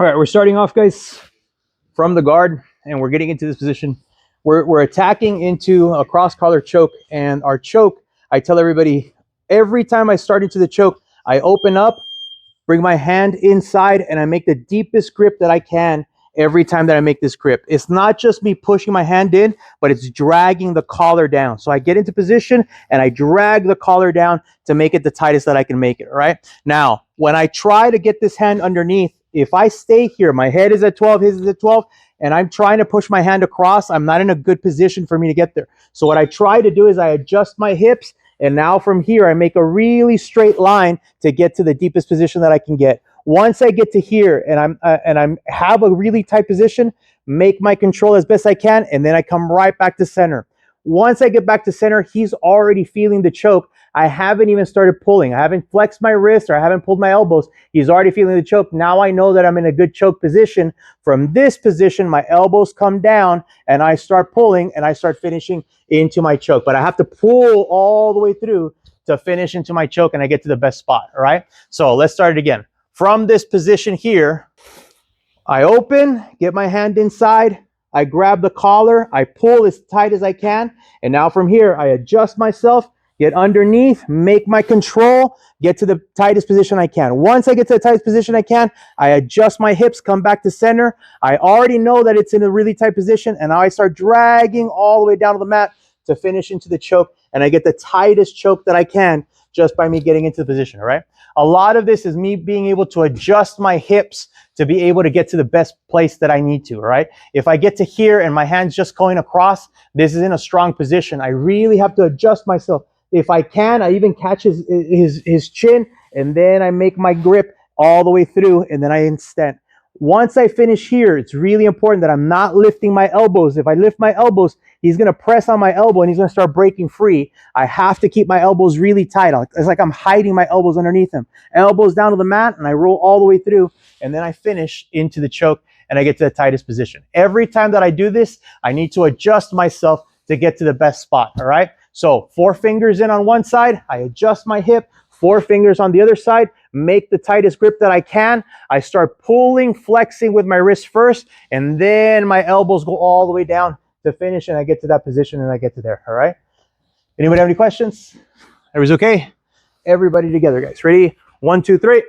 All right, we're starting off, guys, from the guard, and we're getting into this position. We're attacking into a cross collar choke, and our choke, I tell everybody, every time I start into the choke, I open up, bring my hand inside, and I make the deepest grip that I can every time that I make this grip. It's not just me pushing my hand in, but it's dragging the collar down. So I get into position and I drag the collar down to make it the tightest that I can make it, all right? Now, when I try to get this hand underneath, if I stay here, my head is at 12, his is at 12, and I'm trying to push my hand across, I'm not in a good position for me to get there. So what I try to do is I adjust my hips, and now from here, I make a really straight line to get to the deepest position that I can get. Once I get to here and I'm have a really tight position, make my control as best I can, and then I come right back to center. Once I get back to center, he's already feeling the choke. I haven't even started pulling. I haven't flexed my wrist or I haven't pulled my elbows. He's already feeling the choke. Now I know that I'm in a good choke position. From this position, my elbows come down and I start pulling and I start finishing into my choke. But I have to pull all the way through to finish into my choke and I get to the best spot, all right? So let's start it again. From this position here, I open, get my hand inside, I grab the collar, I pull as tight as I can, and now from here, I adjust myself, get underneath, make my control, get to the tightest position I can. Once I get to the tightest position I can, I adjust my hips, come back to center. I already know that it's in a really tight position, and now I start dragging all the way down to the mat to finish into the choke, and I get the tightest choke that I can just by me getting into the position, all right? A lot of this is me being able to adjust my hips to be able to get to the best place that I need to, all right? If I get to here and my hand's just going across, this is in a strong position. I really have to adjust myself. If I can, I even catch his chin, and then I make my grip all the way through, and then I instant. Once I finish here, it's really important that I'm not lifting my elbows. If I lift my elbows, he's going to press on my elbow and he's going to start breaking free. I have to keep my elbows really tight. It's like I'm hiding my elbows underneath him. Elbows down to the mat, and I roll all the way through, and then I finish into the choke and I get to the tightest position. Every time that I do this, I need to adjust myself to get to the best spot, all right? So 4 fingers in on one side, I adjust my hip, 4 fingers on the other side, make the tightest grip that I can. I start pulling, flexing with my wrist first, and then my elbows go all the way down to finish, and I get to that position and I get to there, all right? Anybody have any questions? Everybody's okay? Everybody together, guys. Ready? 1, 2, 3.